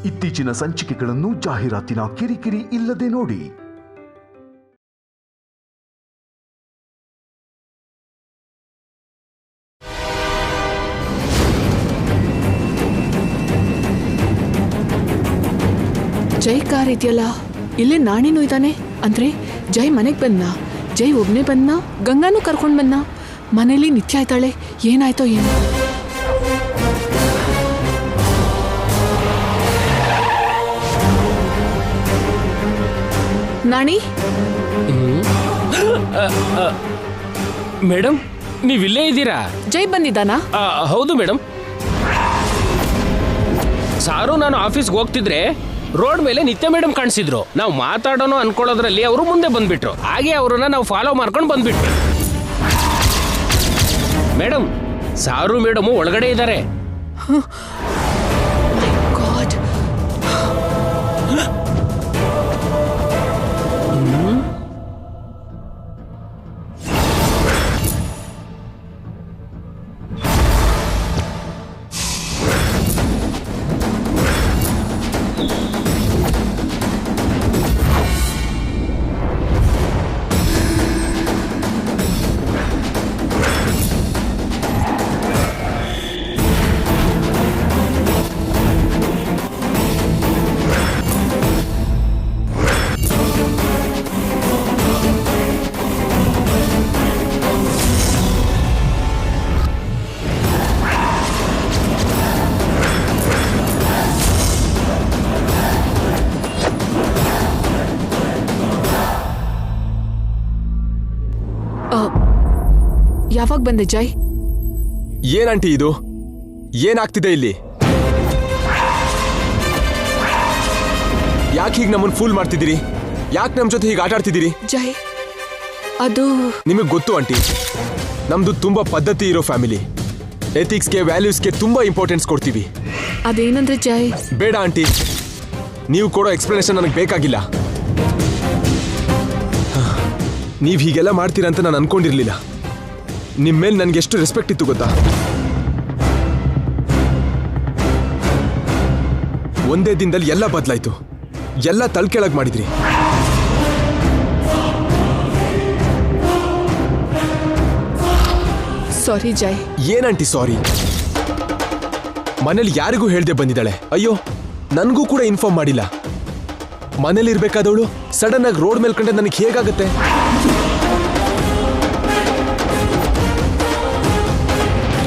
ಇತ್ತೀಚಿನ ಸಂಚಿಕೆಗಳನ್ನು ಜಾಹೀರಾತಿನ ಕಿರಿಕಿರಿ ಇಲ್ಲದೆ ನೋಡಿ. ಜೈ ಕಾರ್ ಇದೆಯಲ್ಲ, ಇಲ್ಲೇ ನಾಣಿನೂ ಇದ್ದಾನೆ. ಅಂದ್ರೆ ಜೈ ಮನೆಗೆ ಬಂದ, ಜೈ ಒಬ್ನೇ ಬಂದ, ಗಂಗಾನು ಕರ್ಕೊಂಡ್ ಬಂದ. ಮನೇಲಿ ನಿತ್ಯ ಆಯ್ತಾಳೆ, ಏನಾಯ್ತೋ ಏನು. ನಾಣಿ ಮೇಡಮ್, ನೀವಿಲ್ಲೇ ಇದ್ದೀರಾ? ಜೈ ಬಂದಿದ್ದಾನಾ? ಹೌದು ಮೇಡಮ್. ಸಾರು ನಾನು ಆಫೀಸ್ಗೆ ಹೋಗ್ತಿದ್ರೆ ರೋಡ್ ಮೇಲೆ ನಿತ್ಯ ಮೇಡಮ್ ಕಾಣಿಸಿದ್ರು. ನಾವು ಮಾತಾಡೋಣ ಅನ್ಕೊಳ್ಳೋದ್ರಲ್ಲಿ ಅವರು ಮುಂದೆ ಬಂದ್ಬಿಟ್ರು. ಹಾಗೆ ಅವ್ರನ್ನ ನಾವು ಫಾಲೋ ಮಾಡ್ಕೊಂಡು ಬಂದ್ಬಿಟ್ವಿ. ಮೇಡಮ್, ಸಾರು ಮೇಡಮ್ ಒಳಗಡೆ ಇದ್ದಾರೆ. ಯಾವಾಗ ಬಂದೆ ಜೈ? ಏನಂಟಿ ಇದು? ಏನಾಗ್ತಿದೆ ಇಲ್ಲಿ? ಯಾಕೆ ಹೀಗೆ ನಮ್ಮನ್ನು ಫೂಲ್ ಮಾಡ್ತಿದ್ದೀರಿ? ಯಾಕೆ ನಮ್ಮ ಜೊತೆ ಹೀಗೆ ಆಟ ಆಡ್ತಿದ್ದೀರಿ? ಜೈ, ಅದು ನಿಮಗೆ ಗೊತ್ತು ಆಂಟಿ, ನಮ್ದು ತುಂಬಾ ಪದ್ಧತಿ ಇರೋ ಫ್ಯಾಮಿಲಿ. ಎಥಿಕ್ಸ್ಗೆ, ವ್ಯಾಲ್ಯೂಸ್ಗೆ ತುಂಬಾ ಇಂಪಾರ್ಟೆನ್ಸ್ ಕೊಡ್ತೀವಿ. ಅದೇನಂದ್ರೆ ಜೈ? ಬೇಡ ಆಂಟಿ, ನೀವು ಕೊಡೋ ಎಕ್ಸ್ಪ್ಲನೇಷನ್ ನನಗೆ ಬೇಕಾಗಿಲ್ಲ. ನೀವು ಹೀಗೆಲ್ಲ ಮಾಡ್ತೀರಾ ಅಂತ ನಾನು ಅನ್ಕೊಂಡಿರ್ಲಿಲ್ಲ. ನಿಮ್ಮ ಮೇಲೆ ನನಗೆ ಎಷ್ಟು ರೆಸ್ಪೆಕ್ಟ್ ಇತ್ತು ಗೊತ್ತಾ? ಒಂದೇ ದಿನದಲ್ಲಿ ಎಲ್ಲ ಬದಲಾಯ್ತು. ಎಲ್ಲ ತಲೆಕೆಳಗೆ ಮಾಡಿದ್ರಿ. ಸಾರಿ ಜೈ. ಏನಂಟಿ ಸಾರಿ? ಮನೇಲಿ ಯಾರಿಗೂ ಹೇಳ್ದೆ ಬಂದಿದ್ದಾಳೆ. ಅಯ್ಯೋ, ನನಗೂ ಕೂಡ ಇನ್ಫಾರ್ಮ್ ಮಾಡಿಲ್ಲ. ಮನೇಲಿ ಇರ್ಬೇಕಾದವಳು ಸಡನ್ ಆಗಿ ರೋಡ್ ಮೇಲೆ ಕಂಡ್ರೆ ನನಗೆ ಹೇಗಾಗುತ್ತೆ?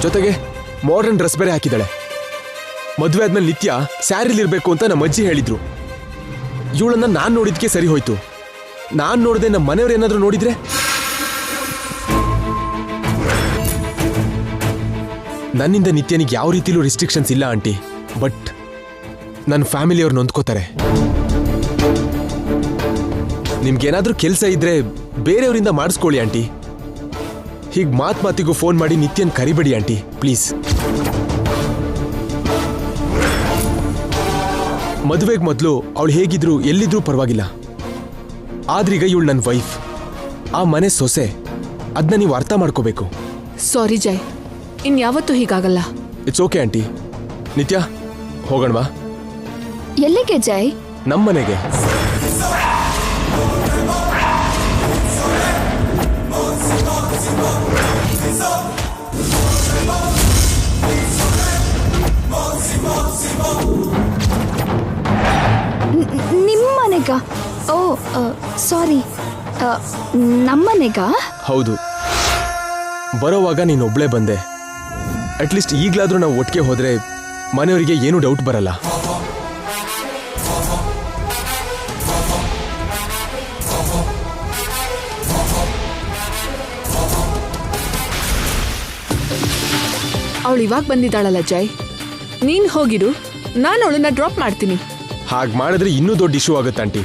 ಜೊತೆಗೆ ಮಾಡರ್ನ್ ಡ್ರೆಸ್ ಬೇರೆ ಹಾಕಿದ್ದಾಳೆ. ಮದುವೆ ಆದ್ಮೇಲೆ ನಿತ್ಯ ಸ್ಯಾರಿಲಿರ್ಬೇಕು ಅಂತ ನಮ್ಮ ಅಜ್ಜಿ ಹೇಳಿದ್ರು. ಇವಳನ್ನ ನಾನ್ ನೋಡಿದ್ಕೆ ಸರಿ ಹೋಯ್ತು. ನಾನ್ ನೋಡದೆ ನಮ್ಮ ಮನೆಯವ್ರು ಏನಾದ್ರು ನೋಡಿದ್ರೆ? ನನ್ನಿಂದ ನಿತ್ಯನಿಗೆ ಯಾವ ರೀತಿಲೂ ರಿಸ್ಟ್ರಿಕ್ಷನ್ಸ್ ಇಲ್ಲ ಆಂಟಿ. ಬಟ್ ನನ್ನ ಫ್ಯಾಮಿಲಿಯವ್ರು ನೊಂದ್ಕೋತಾರೆ. ನಿಮ್ಗೇನಾದ್ರೂ ಕೆಲಸ ಇದ್ರೆ ಬೇರೆಯವರಿಂದ ಮಾಡಿಸ್ಕೊಳ್ಳಿ ಆಂಟಿ. ಹೀಗೆ ಮಾತಿಗೂ ಫೋನ್ ಮಾಡಿ ನಿತ್ಯನ್ ಕರಿಬೇಡಿ ಆಂಟಿ, ಪ್ಲೀಸ್. ಮದುವೆಗೆ ಮೊದಲು ಅವಳು ಹೇಗಿದ್ರು ಎಲ್ಲಿದ್ರೂ ಪರವಾಗಿಲ್ಲ. ಆದ್ರೀಗ ಇವಳು ನನ್ನ ವೈಫ್, ಆ ಮನೆ ಸೊಸೆ. ಅದನ್ನ ನೀವು ಅರ್ಥ ಮಾಡ್ಕೋಬೇಕು. ಸಾರಿ ಜೈ, ಇನ್ಯಾವತ್ತೂ ಹೀಗಾಗಲ್ಲ. It's okay aunty. ನಿತ್ಯ, ಹೋಗೋಣವಾ? ಎಲ್ಲಿಗೆ ಜೈ? ನಮ್ಮನೆಗೆ. ನಿಮ್ಮನೆಗ? ಓ ಸಾರಿ, ನಮ್ಮನೆಗ? ಹೌದು. ಬರೋವಾಗ ನೀನೊಬ್ಳೇ ಬಂದೆ. ಅಟ್ಲೀಸ್ಟ್ ಈಗ್ಲಾದ್ರೂ ನಾವು ಒಟ್ಟಿಗೆ ಹೋದ್ರೆ ಮನೆಯವರಿಗೆ ಏನೂ ಡೌಟ್ ಬರಲ್ಲ. ಅವಳು ಇವಾಗ ಬಂದಿದ್ದಾಳಲ್ಲ ಜೈ, ನೀನ್ ಹೋಗಿರು, ನಾನು ಅವಳನ್ನ ಡ್ರಾಪ್ ಮಾಡ್ತೀನಿ. ಹಾಗೆ ಮಾಡಿದ್ರೆ ಇನ್ನೂ ದೊಡ್ಡ ಇಶ್ಯೂ ಆಗುತ್ತೆ ಆಂಟಿ.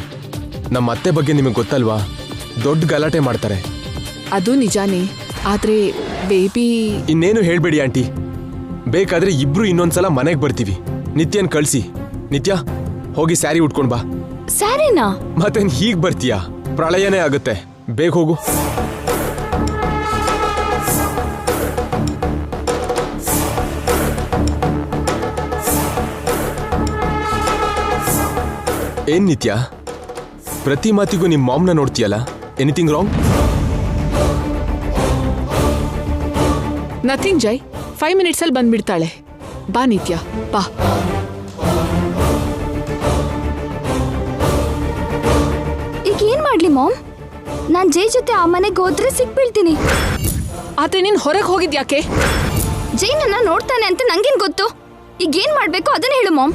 ನಮ್ಮ ಅತ್ತೆ ಬಗ್ಗೆ ನಿಮಗೆ ಗೊತ್ತಲ್ವಾ, ದೊಡ್ಡ ಗಲಾಟೆ ಮಾಡ್ತಾರೆ. ಅದು ನಿಜಾನೇ, ಆದ್ರೆ ಬೇಬಿ... ಇನ್ನೇನು ಹೇಳ್ಬೇಡಿ ಆಂಟಿ. ಬೇಕಾದ್ರೆ ಇಬ್ರು ಇನ್ನೊಂದ್ಸಲ ಮನೆಗೆ ಬರ್ತೀವಿ. ನಿತ್ಯನ್ ಕಳ್ಸಿ. ನಿತ್ಯ, ಹೋಗಿ ಸ್ಯಾರಿ ಉಟ್ಕೊಂಡ್ ಬಾ. ಸ್ಯಾರಿನಾ? ಮತ್ತೇನ್ ಹೀಗ್ ಬರ್ತೀಯಾ? ಪ್ರಳಯನೇ ಆಗುತ್ತೆ. ಬೇಗ ಹೋಗು. ಏನ್ ನಿತ್ಯ, ಪ್ರತಿ ಮಾತಿಗೂ ನಿಮ್ಮ ಮಾಮ್ನ ನೋಡ್ತೀಯಲ್ಲ, ಎನಿಥಿಂಗ್ ರಾಂಗ್? ನಥಿಂಗ್ ಜೈ, 5 ಮಿನಿಟ್ಸಲ್ಲಿ ಬಂದ್ಬಿಡ್ತಾಳೆ. ಬಾ ನಿತ್ಯ, ಬಾ. ಈಗ ಏನ್ ಮಾಡ್ಲಿ ಮಾಮ್? ನಾನ್ ಜೈ ಜೊತೆ ಆ ಮನೆಗೆ ಹೋದ್ರೆ ಸಿಕ್ಬೀಳ್ತೀನಿ. ಆದ್ರೆ ನೀನ್ ಹೊರಗೆ ಹೋಗಿದ್ಯಾಕೆ? ಜೈ ನನ್ನ ನೋಡ್ತಾನೆ ಅಂತ ನಂಗೇನ್ ಗೊತ್ತು? ಈಗ ಏನ್ ಮಾಡ್ಬೇಕು ಅದನ್ನ ಹೇಳು ಮಾಮ್.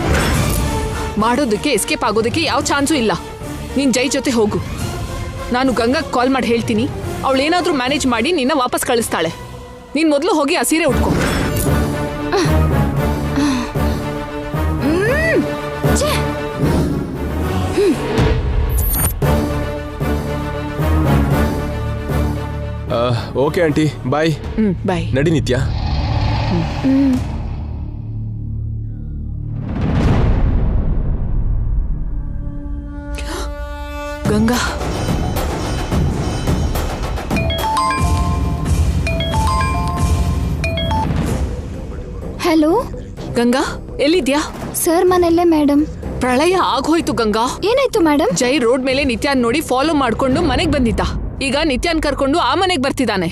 ಮಾಡೋದಕ್ಕೆ ಎಸ್ಕೇಪ್ ಆಗೋದಕ್ಕೆ ಯಾವ ಚಾನ್ಸು ಇಲ್ಲ. ನೀನ್ ಜೈ ಜೊತೆ ಹೋಗು. ನಾನು ಗಂಗಾಗ್ ಕಾಲ್ ಮಾಡಿ ಹೇಳ್ತೀನಿ. ಅವಳೇನಾದ್ರೂ ಮ್ಯಾನೇಜ್ ಮಾಡಿ ನಿನ್ನ ವಾಪಸ್ ಕಳಿಸ್ತಾಳೆ. ನೀನ್ ಮೊದಲು ಹೋಗಿ ಆ ಸೀರೆ ಉಟ್ಕೋ. ಓಕೆ ಆಂಟಿ, ಬಾಯ್. ಬಾಯ್. ನಡಿ ನಿತ್ಯ. ಗಂಗಾ, ಹಲೋ ಗಂಗಾ ಎಲ್ಲಿದ್ಯಾ? ಸರ್ ಮನೆಯಲ್ಲೇ ಮೇಡಮ್. ಪ್ರಳಯ ಆಗೋಯ್ತು ಗಂಗಾ. ಏನಾಯ್ತು ಮೇಡಮ್? ಜೈ ರೋಡ್ ಮೇಲೆ ನಿತ್ಯಾನ್ ನೋಡಿ ಫಾಲೋ ಮಾಡ್ಕೊಂಡು ಮನೆಗ್ ಬಂದಿದ್ದ. ಈಗ ನಿತ್ಯಾನ್ ಕರ್ಕೊಂಡು ಆ ಮನೆಗ್ ಬರ್ತಿದ್ದಾನೆ.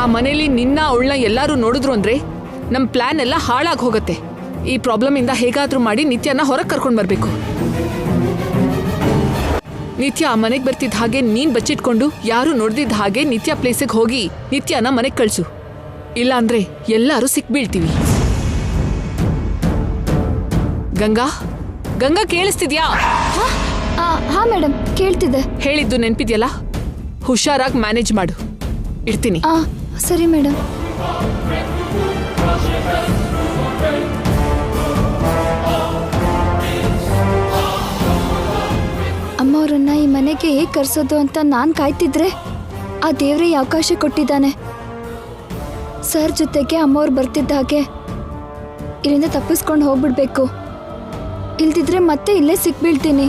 ಆ ಮನೇಲಿ ನಿನ್ನ ಅವಳನ್ನ ಎಲ್ಲಾರು ನೋಡಿದ್ರು ಅಂದ್ರೆ ನಮ್ ಪ್ಲಾನ್ ಎಲ್ಲ ಹಾಳಾಗ್ ಹೋಗತ್ತೆ. ಈ ಪ್ರಾಬ್ಲಮ್ ಇಂದ ಹೇಗಾದ್ರೂ ಮಾಡಿ ನಿತ್ಯನ ಹೊರಗ್ ಕರ್ಕೊಂಡ್ ಬರ್ಬೇಕು. ನಿತ್ಯ ಆ ಮನೆಗ್ ಬರ್ತಿದ್ದ ಹಾಗೆ ನೀನ್ ಬಚ್ಚಿಟ್ಕೊಂಡು ಯಾರು ನೋಡ್ದಿದ್ದ ಹಾಗೆ ನಿತ್ಯ ಪ್ಲೇಸಿಗೆ ಹೋಗಿ ನಿತ್ಯನ ಮನೆಗ್ ಕಳ್ಸು. ಇಲ್ಲ ಅಂದ್ರೆ ಎಲ್ಲಾರು ಸಿಕ್ಬೀಳ್ತೀವಿ. ಗಂಗಾ, ಗಂಗಾ ಕೇಳಿಸ್ತಿದ್ಯಾ? ಹಾ ಮೇಡಮ್, ಕೇಳ್ತಿದ್ದೆ. ಹೇಳಿದ್ದು ನೆನ್ಪಿದ್ಯಲ್ಲ? ಹುಷಾರಾಗಿ ಮ್ಯಾನೇಜ್ ಮಾಡು. ಇಡ್ತೀನಿ. ಸರಿ ಮೇಡಮ್. ಅಮ್ಮವ್ರನ್ನ ಈ ಮನೆಗೆ ಹೇಗೆ ಕರ್ಸೋದು ಅಂತ ನಾನು ಕಾಯ್ತಿದ್ರೆ ಆ ದೇವ್ರೇ ಅವಕಾಶ ಕೊಟ್ಟಿದ್ದಾನೆ. ಸರ್ ಜೊತೆಗೆ ಅಮ್ಮವ್ರು ಬರ್ತಿದ್ದ ಹಾಗೆ ಇಲ್ಲಿಂದ ತಪ್ಪಿಸ್ಕೊಂಡು ಹೋಗ್ಬಿಡ್ಬೇಕು. ಇಲ್ದಿದ್ರೆ ಮತ್ತೆ ಇಲ್ಲೇ ಸಿಕ್ಬೀಳ್ತೀನಿ.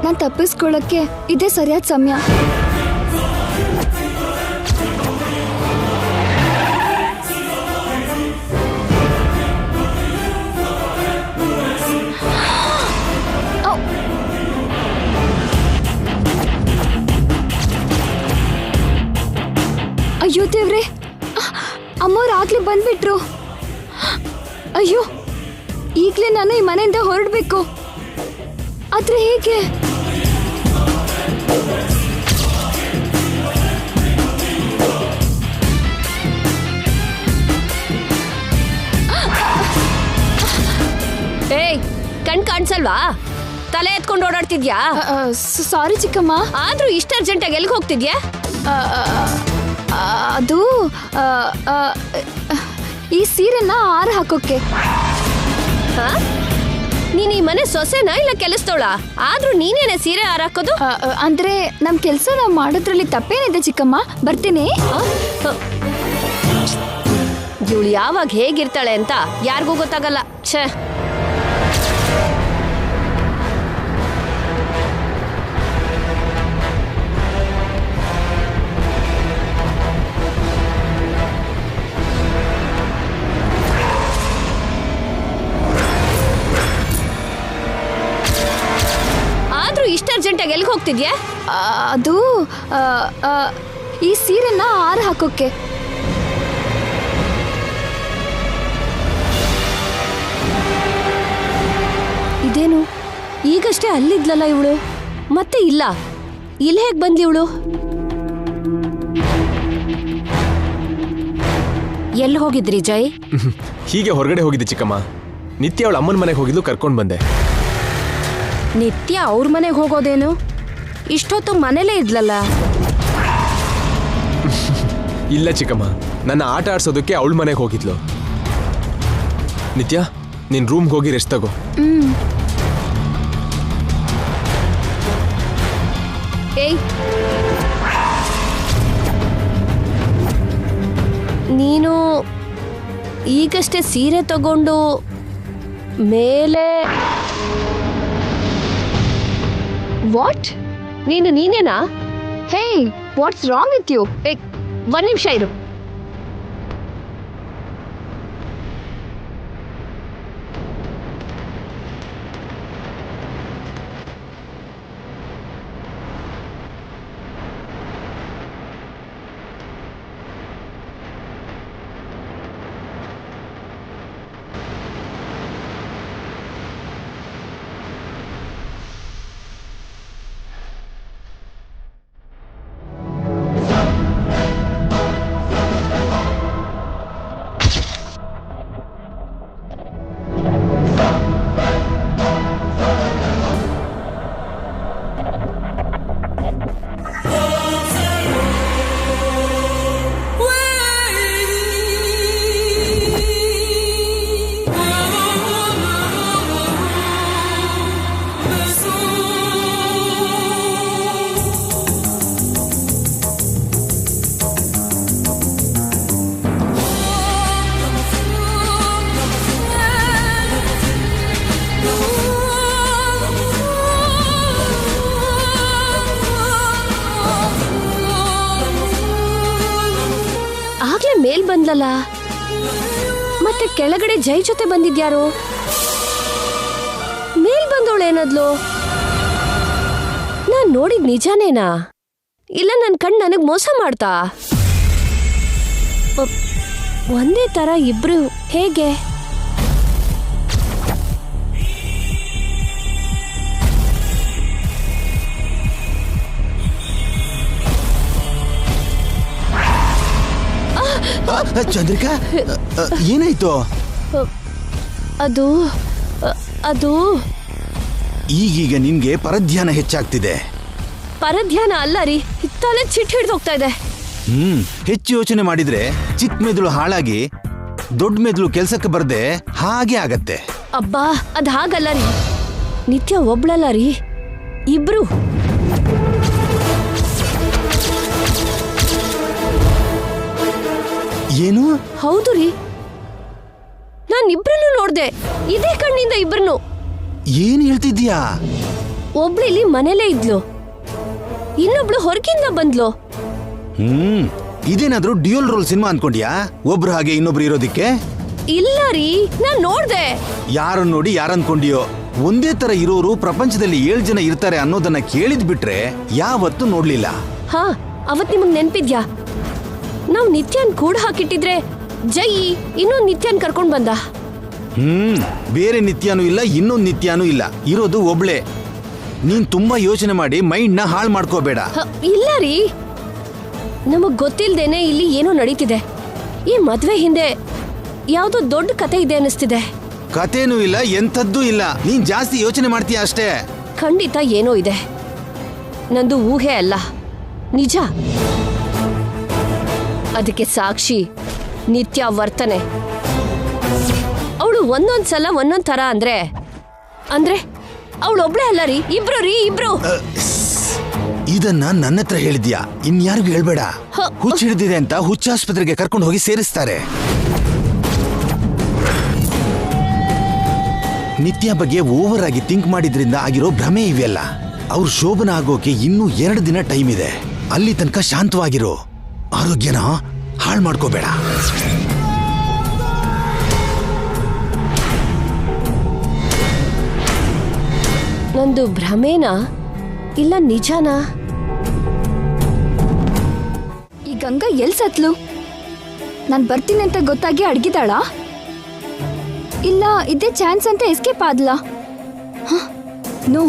ನಾನು ತಪ್ಪಿಸ್ಕೊಳ್ಳೋಕ್ಕೆ ಇದೇ ಸರಿಯಾದ ಸಮಯ. ಅಯ್ಯೋ ದೇವ್ರೆ, ಅಮ್ಮವ್ರು ಆಗ್ಲೇ ಬಂದ್ಬಿಟ್ರು. ಅಯ್ಯೋ, ಈಗಲೇ ನಾನು ಈ ಮನೆಯಿಂದ ಹೊರಡ್ಬೇಕು. ಆದ್ರೆ ಹೇಗೆ? ಏಯ್, ಕಣ್ ಕಾಣಿಸಲ್ವಾ? ತಲೆ ಎತ್ಕೊಂಡು ಓಡಾಡ್ತಿದ್ಯಾ? ಸಾರಿ ಚಿಕ್ಕಮ್ಮ. ಆದ್ರೂ ಇಷ್ಟ ಅರ್ಜೆಂಟಾಗಿ ಎಲ್ಲಿಗೆ ಹೋಗ್ತಿದ್ಯಾ? ಅದು ಈ ಸೀರೆನ ಆರು ಹಾಕೋಕೆ. ನೀನ್ ಈ ಮನೆ ಸೊಸೆನಾ ಇಲ್ಲ ಕೆಲಸದೋಳ? ಆದ್ರೂ ನೀನೇನೆ ಸೀರೆ ಹಾರಾಕೋದು? ಅಂದ್ರೆ ನಮ್ ಕೆಲ್ಸ ನಾವ್ ಮಾಡೋದ್ರಲ್ಲಿ ತಪ್ಪೇನಿದೆ ಚಿಕ್ಕಮ್ಮ. ಬರ್ತೀನಿ. ಇವಳು ಯಾವಾಗ ಹೇಗಿರ್ತಾಳೆ ಅಂತ ಯಾರಿಗೂ ಗೊತ್ತಾಗಲ್ಲ. ಛೇ, ಇಷ್ಟ ಅರ್ಜೆಂಟಾಗಿ ಎಲ್ಲಿಗೆ ಹೋಗ್ತಿದ್ಯಾ? ಅದು ಈ ಸೀರೆನ ಆರು ಹಾಕೋಕೆ. ಇದೇನು, ಈಗಷ್ಟೇ ಅಲ್ಲಿದ್ಲಲ್ಲ ಇವಳು, ಮತ್ತೆ ಇಲ್ಲ. ಇಲ್ಲಿ ಹೇಗೆ ಬಂದ್ಲಿ ಇವಳು? ಎಲ್ಲಿ ಹೋಗಿದ್ರಿ ಜೈ? ಹೀಗೆ ಹೊರಗಡೆ ಹೋಗಿದ್ದೆ ಚಿಕ್ಕಮ್ಮ. ನಿತ್ಯ ಅವಳ ಅಮ್ಮನ ಮನೆಗೆ ಹೋಗಿದ್ಲು, ಕರ್ಕೊಂಡು ಬಂದೆ. ನಿತ್ಯ ಅವ್ರ ಮನೆಗೆ ಹೋಗೋದೇನು? ಇಷ್ಟೊತ್ತು ಮನೇಲೇ ಇದ್ಲಲ್ಲ. ಇಲ್ಲ ಚಿಕ್ಕಮ್ಮ, ನನ್ನ ಆಟ ಆಡ್ಸೋದಕ್ಕೆ ಅವಳ ಮನೆಗೆ ಹೋಗಿದ್ಲು. ನಿತ್ಯ, ನಿನ್ ರೂಮ್ಗೆ ಹೋಗಿ ರೆಸ್ಟ್ ತಗೋ. ಏಯ್, ನೀನು ಈಗಷ್ಟೇ ಸೀರೆ ತಗೊಂಡು ಮೇಲೆ ವಾಟ್? ನೀನೇನಾ? ಹೇ, ವಾಟ್ಸ್ ರಾಂಗ್ ವಿತ್ ಯು? ಒಂದ್ ನಿಮಿಷ ಇರು. ಬಂದ್ಲಲ್ಲ, ಮತ್ತೆ ಕೆಳಗಡೆ ಜೈ ಜೊತೆ ಬಂದಿದ್ಯಾರು? ಮೇಲ್ ಬಂದವಳು ಏನದ್ಲು? ನಾನ್ ನೋಡಿದ್ ನಿಜಾನೇನಾ ಇಲ್ಲ ನನ್ ಕಣ್ ನನಗ್ ಮೋಸ ಮಾಡ್ತಾ? ಒಂದೇ ತರ ಇಬ್ರು ಹೇಗೆ? ಚಂದ್ರಿಕಾ, ಏನಾಯ್ತು? ಅದು ಅದು ಈಗೀಗ ನಿನ್ಗೆ ಪರಧ್ಯಾನ ಹೆಚ್ಚಾಗ್ತಿದೆ. ಪರಧ್ಯಾನ ಅಲ್ಲ ರೀ, ತಲೆ ಚಿಟ್ ಹಿಡ್ದು ಹೋಗ್ತಾ ಇದೆ. ಹೆಚ್ಚು ಯೋಚನೆ ಮಾಡಿದ್ರೆ ಚಿಕ್ಕ ಮೆದುಳು ಹಾಳಾಗಿ ದೊಡ್ಡ ಮೆದುಳು ಕೆಲ್ಸಕ್ಕೆ ಬರ್ದೆ ಹಾಗೆ ಆಗತ್ತೆ. ಅಬ್ಬಾ, ಅದ್ ಹಾಗಲ್ಲ ರೀ. ನಿತ್ಯ ಒಬ್ಳಲ್ಲ ರೀ, ಇಬ್ರು. ಏನು? ಹೌದು ರೀ, ನಾನ್ ಇಬ್ರನ್ನು ನೋಡ್ದೆ, ಇದೇ ಕಣ್ಣಿಂದ ಇಬ್ರನ್ನು. ಏನ್ ಹೇಳ್ತಿದ್ಯಾ? ಒಬ್ಳು ಇಲ್ಲಿ ಮನೇಲೇ ಇದ್ಲು, ಇನ್ನೊಬ್ಳು ಹೊರಗಿಂದ ಬಂದ್ಲು. ಇದೇನಾದ್ರೂ ಡ್ಯೂಯಲ್ ರೋಲ್ ಸಿನಿಮಾ ಅನ್ಕೊಂಡ್ಯಾ? ಒಬ್ರು ಹಾಗೆ ಇನ್ನೊಬ್ರು ಇರೋದಿಕ್ಕೆ? ಇಲ್ಲ ರೀ, ನಾನ್ ನೋಡ್ದೆ. ಯಾರನ್ನ ನೋಡಿ ಯಾರನ್ಕೊಂಡಿಯೋ? ಒಂದೇ ತರ ಇರೋರು ಪ್ರಪಂಚದಲ್ಲಿ 7 ಜನ ಇರ್ತಾರೆ ಅನ್ನೋದನ್ನ ಕೇಳಿದ್ ಬಿಟ್ರೆ ಯಾವತ್ತೂ ನೋಡ್ಲಿಲ್ಲ. ಹಾ, ಅವತ್ ನಿಮಗ್ ನೆನ್ಪಿದ್ಯಾ? ನಾವ್ ನಿತ್ಯನ್ ಕೂಡ ಹಾಕಿಟ್ಟಿದ್ರೆ ಜೈ ಇನ್ನೊಂದ್ ನಿತ್ಯನ್ ಕರ್ಕೊಂಡ್ ಬಂದ. ಬೇರೆ ನಿತ್ಯಾನೂ ಇಲ್ಲ, ಇನ್ನೊಂದ್ ನಿತ್ಯಾನೂ ಇಲ್ಲ, ಇರೋದು ಒಬ್ಳೆ. ನೀನ್ ತುಂಬಾ ಯೋಚನೆ ಮಾಡಿ ಮೈಂಡ್ ನ ಹಾಳು ಮಾಡ್ಕೋಬೇಡ. ಇಲ್ಲ ರೀ, ನಮಗ್ ಗೊತ್ತಿಲ್ದೇನೆ ಇಲ್ಲಿ ಏನೋ ನಡೀತಿದೆ. ಈ ಮದ್ವೆ ಹಿಂದೆ ಯಾವ್ದೋ ದೊಡ್ಡ ಕತೆ ಇದೆ ಅನಿಸ್ತಿದೆ. ಕತೆನೂ ಇಲ್ಲ, ಎಂಥದ್ದೂ ಇಲ್ಲ. ನೀನ್ ಜಾಸ್ತಿ ಯೋಚನೆ ಮಾಡ್ತೀಯ ಅಷ್ಟೇ. ಖಂಡಿತ ಏನೋ ಇದೆ. ನಂದು ಊಹೆ ಅಲ್ಲ, ನಿಜ. ಅದಕ್ಕೆ ಸಾಕ್ಷಿ ನಿತ್ಯ ವರ್ತನೆ. ಅವಳು ಒಂದೊಂದ್ಸಲ ಒಂದೊಂದ್ ತರ ಅಂದ್ರೆ ಅವಳೊಬ್ಳೆ ಅಲ್ಲ ರೀ, ಇಬ್ರು ರೀ, ಇಬ್ರು. ಇದನ್ನ ನನ್ನ ಹತ್ರ ಹೇಳಿದ್ಯಾ? ಇನ್ಯಾರಿಗೂ ಹೇಳ್ಬೇಡ. ಹುಚ್ಚ ಹಿಡಿದಿದೆ ಅಂತ ಹುಚ್ಚಾಸ್ಪತ್ರೆಗೆ ಕರ್ಕೊಂಡು ಹೋಗಿ ಸೇರಿಸ್ತಾರೆ. ನಿತ್ಯ ಬಗ್ಗೆ ಓವರ್ ಆಗಿ ಥಿಂಕ್ ಮಾಡಿದ್ರಿಂದ ಆಗಿರೋ ಭ್ರಮೆ ಇವೆಲ್ಲ. ಅವ್ರ ಶೋಭನ ಆಗೋಕೆ ಇನ್ನೂ 2 ದಿನ ಟೈಮ್ ಇದೆ. ಅಲ್ಲಿ ತನಕ ಶಾಂತವಾಗಿರೋ, ಆರೋಗ್ಯನ ಹಾಳು ಮಾಡ್ಕೋಬೇಡ. ನಂದು ಭ್ರಮೇನಾ ಇಲ್ಲ ನಿಜಾನಾ? ಈ ಗಂಗಾ ಎಲ್ ಸತ್ಲು? ನಾನ್ ಬರ್ತೀನಿ ಅಂತ ಗೊತ್ತಾಗಿ ಅಡ್ಗಿದಾಳ? ಇಲ್ಲ ಇದೇ ಚಾನ್ಸ್ ಅಂತ ಎಸ್ಕೇಪ್ ಆದ್ಲ? ನೋ.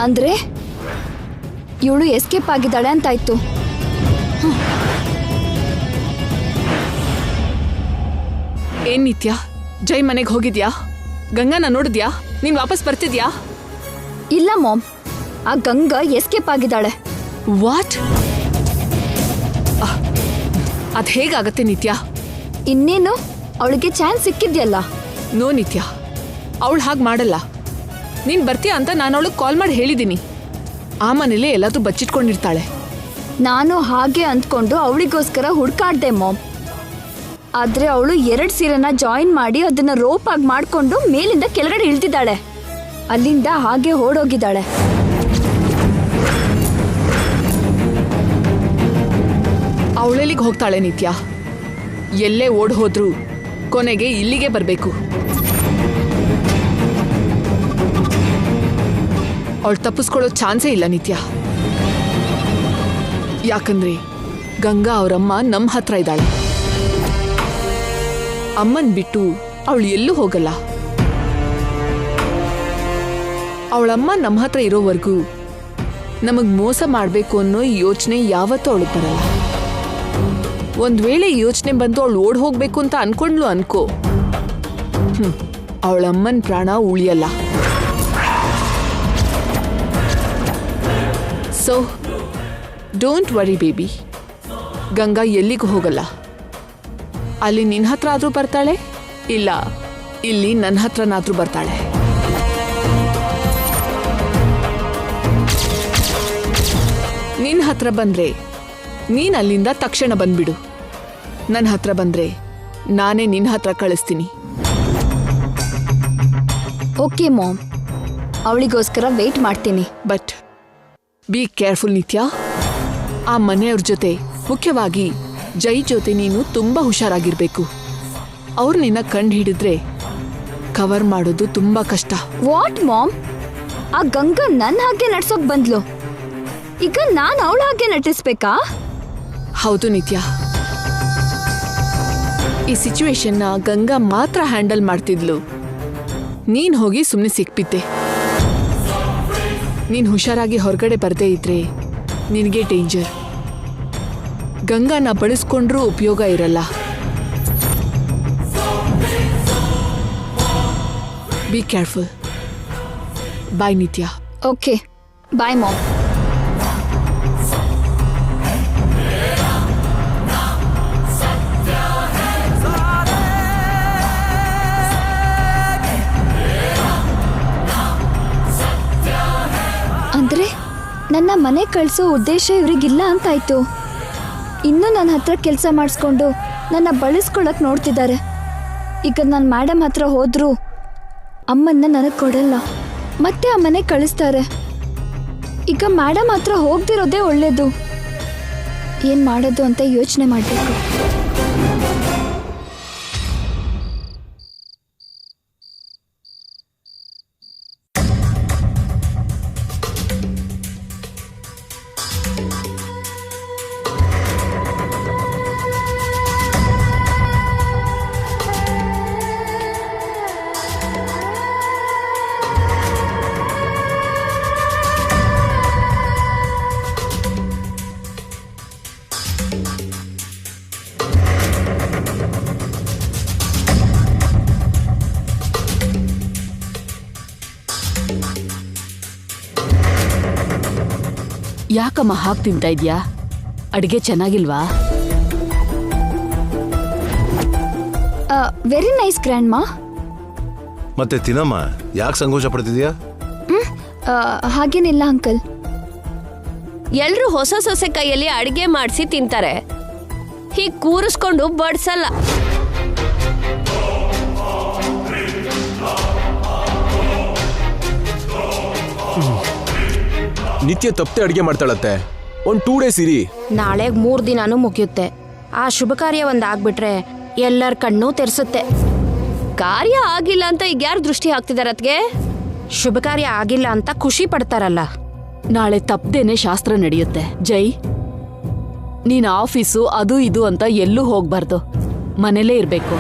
ಅಂದ್ರೆ ಇವಳು ಎಸ್ಕೇಪ್ ಆಗಿದ್ದಾಳೆ ಅಂತಾಯ್ತು. ಏನ್ ನಿತ್ಯ, ಜೈ ಮನೆಗೆ ಹೋಗಿದ್ಯಾ? ಗಂಗಾನ ನೋಡಿದ್ಯಾ? ನೀನ್ ವಾಪಸ್ ಬರ್ತಿದ್ಯಾ? ಇಲ್ಲ ಮಾಮ್, ಆ ಗಂಗಾ ಎಸ್ಕೇಪ್ ಆಗಿದ್ದಾಳೆ. ವಾಟ್? ಅದ್ ಹೇಗಾಗತ್ತೆ ನಿತ್ಯ? ಇನ್ನೇನು, ಅವಳಿಗೆ ಚಾನ್ಸ್ ಸಿಕ್ಕಿದ್ಯಲ್ಲ. ನೋ ನಿತ್ಯ, ಅವಳು ಹಾಗೆ ಮಾಡಲ್ಲ. ನೀನ್ ಬರ್ತೀಯ ಅಂತ ನಾನು ಅವಳಿಗೆ ಕಾಲ್ ಮಾಡಿ ಹೇಳಿದ್ದೀನಿ. ಆ ಮನೇಲೆ ಎಲ್ಲಾದ್ರೂ ಬಚ್ಚಿಟ್ಕೊಂಡಿರ್ತಾಳೆ. ನಾನು ಹಾಗೆ ಅಂದ್ಕೊಂಡು ಅವಳಿಗೋಸ್ಕರ ಹುಡ್ಕಾಡ್ದೆ ಮಾಮ್. ಆದ್ರೆ ಅವಳು 2 ಸೀರೆನ ಜಾಯಿನ್ ಮಾಡಿ ಅದನ್ನ ರೋಪ್ ಆಗಿ ಮಾಡ್ಕೊಂಡು ಮೇಲಿಂದ ಕೆಳಗಡೆ ಇಳ್ತಿದ್ದಾಳೆ. ಅಲ್ಲಿಂದ ಹಾಗೆ ಓಡೋಗಿದ್ದಾಳೆ. ಅವಳೆಲ್ಲಿಗೆ ಹೋಗ್ತಾಳೆ ನಿತ್ಯ? ಎಲ್ಲೇ ಓಡ್ ಹೋದ್ರು ಕೊನೆಗೆ ಇಲ್ಲಿಗೆ ಬರಬೇಕು. ಅವಳು ತಪ್ಪಿಸ್ಕೊಳ್ಳೋ ಚಾನ್ಸೇ ಇಲ್ಲ ನಿತ್ಯ. ಯಾಕಂದ್ರೆ ಗಂಗಾ ಅವರಮ್ಮ ನಮ್ಮ ಹತ್ರ ಇದ್ದಾಳೆ. ಅಮ್ಮನ್ ಬಿಟ್ಟು ಅವಳು ಎಲ್ಲೂ ಹೋಗಲ್ಲ. ಅವಳಮ್ಮ ನಮ್ಮ ಹತ್ರ ಇರೋವರೆಗೂ ನಮಗ್ ಮೋಸ ಮಾಡಬೇಕು ಅನ್ನೋ ಯೋಚನೆ ಯಾವತ್ತೂ ಅವಳಿಗೆ ಬರಲ್ಲ. ಒಂದ್ ವೇಳೆ ಯೋಚನೆ ಬಂದು ಅವಳು ಓಡ್ ಹೋಗ್ಬೇಕು ಅಂತ ಅನ್ಕೊಂಡ್ಲು ಅನ್ಕೋ, ಅವಳಮ್ಮನ್ ಪ್ರಾಣ ಉಳಿಯಲ್ಲ. So don't worry baby, Ganga ಎಲ್ಲಿಗೂ ಹೋಗಲ್ಲ. ಅಲ್ಲಿ ನಿನ್ನ ಹತ್ರ ಆದ್ರೂ ಬರ್ತಾಳೆ, ಇಲ್ಲ ಇಲ್ಲಿ ನನ್ನ ಹತ್ರನಾದ್ರೂ ಬರ್ತಾಳೆ. ನಿನ್ನ ಹತ್ರ ಬಂದ್ರೆ ನೀನ್ ಅಲ್ಲಿಂದ ತಕ್ಷಣ ಬಂದ್ಬಿಡು. ನನ್ನ ಹತ್ರ ಬಂದ್ರೆ ನಾನೇ ನಿನ್ನ ಹತ್ರ ಕಳಿಸ್ತೀನಿ. ಓಕೆ ಮಾಮ್, ಅವಳಿಗೋಸ್ಕರ ವೇಟ್ ಮಾಡ್ತೀನಿ. ಬಟ್ ಬಿ ಕೇರ್ಫುಲ್ ನಿತ್ಯ. ಆ ಮನೆಯವ್ರ ಜೊತೆ, ಮುಖ್ಯವಾಗಿ ಜೈ ಜೊತೆ ನೀನು ತುಂಬಾ ಹುಷಾರಾಗಿರ್ಬೇಕು. ಅವ್ರು ನಿನ್ನ ಕಂಡು ಹಿಡಿದ್ರೆ ಕವರ್ ಮಾಡೋದು ತುಂಬಾ ಕಷ್ಟ. What mom? ಆ ಗಂಗಾ ನನ್ನ ಹಾಗೆ ನಡ್ಸೋಕ್ ಬಂದ್ಲು, ಈಗ ನಾನು ಅವಳ ಹಾಗೆ ನಟಿಸ್ಬೇಕಾ? ಹೌದು ನಿತ್ಯ, ಈ ಸಿಚುವೇಶನ್ನ ಗಂಗಾ ಮಾತ್ರ ಹ್ಯಾಂಡಲ್ ಮಾಡ್ತಿದ್ಲು. ನೀನ್ ಹೋಗಿ ಸುಮ್ಮನೆ ಸಿಕ್ಬಿದ್ದೆ. ನೀನ್ ಹುಷಾರಾಗಿ ಹೊರಗಡೆ ಬರ್ದೇ ಇದ್ರೆ ನಿನಗೆ ಡೇಂಜರ್. ಗಂಗಾನ ಬಳಸ್ಕೊಂಡ್ರೂ ಉಪಯೋಗ ಇರಲ್ಲ. B careful. Bye Nithya. Okay bye mom. ಅಂದ್ರೆ ನನ್ನ ಮನೆ ಕಳಿಸೋ ಉದ್ದೇಶ ಇವ್ರಿಗಿಲ್ಲ ಅಂತಾಯ್ತು. ಇನ್ನೂ ನನ್ನ ಹತ್ರ ಕೆಲಸ ಮಾಡಿಸ್ಕೊಂಡು ನನ್ನ ಬಳಸ್ಕೊಳಕ್ ನೋಡ್ತಿದ್ದಾರೆ. ಈಗ ನಾನು ಮೇಡಮ್ ಹತ್ರ ಹೋದ್ರು ಅಮ್ಮನ್ನ ನನಗೆ ಕೊಡಲ್ಲ, ಮತ್ತೆ ಆ ಮನೆ ಕಳಿಸ್ತಾರೆ. ಈಗ ಮೇಡಮ್ ಹತ್ರ ಹೋಗ್ದಿರೋದೇ ಒಳ್ಳೇದು. ಏನ್ ಮಾಡೋದು ಅಂತ ಯೋಚನೆ ಮಾಡಬೇಕು. ಯಾಕಮ್ಮ ಹಾಗೆ ತಿಂತಾ ಇದ್ಯಾ? ಅಡಿಗೆ ಚೆನ್ನಾಗಿಲ್ವಾ? ವೆರಿ ನೈಸ್ ಗ್ರ್ಯಾಂಡ್ ಮಾ. ಮತ್ತೆ ತಿನ್ನಮ್ಮ, ಯಾಕೆ ಸಂಕೋಚ ಪಡ್ತಿದ್ಯಾ? ಹಾಗೇನಿಲ್ಲ ಅಂಕಲ್. ಎಲ್ರೂ ಹೊಸ ಸೊಸೆ ಕೈಯಲ್ಲಿ ಅಡಿಗೆ ಮಾಡಿಸಿ ತಿಂತಾರೆ, ಹೀಗೆ ಕೂರಿಸ್ಕೊಂಡು ಬಡ್ಸಲ್ಲ. ನಿತ್ಯ ತಪ್ಪದೆ ಅಡಿಗೆ ಮಾಡ್ತಾಳತ್ತೆ. ಒಂದು 2 ಡೇಸ್ ಇರಿ. ನಾಳೆಗ್ 3 ದಿನಾನೂ ಮುಗಿಯುತ್ತೆ. ಆ ಶುಭ ಕಾರ್ಯ ಒಂದಾಗ್ಬಿಟ್ರೆ ಎಲ್ಲರ ಕಣ್ಣು ತೆರೆಸುತ್ತೆ. ಕಾರ್ಯ ಆಗಿಲ್ಲ ಅಂತ ಈಗ ಯಾರು ದೃಷ್ಟಿ ಹಾಕ್ತಿದಾರ ಅತ್ಗೆ? ಶುಭ ಕಾರ್ಯ ಆಗಿಲ್ಲ ಅಂತ ಖುಷಿ ಪಡ್ತಾರಲ್ಲ. ನಾಳೆ ತಪ್ಪದೇನೆ ಶಾಸ್ತ್ರ ನಡೆಯುತ್ತೆ. ಜೈ, ನೀನ್ ಆಫೀಸು ಅದು ಇದು ಅಂತ ಎಲ್ಲೂ ಹೋಗ್ಬಾರ್ದು, ಮನೇಲೇ ಇರ್ಬೇಕು.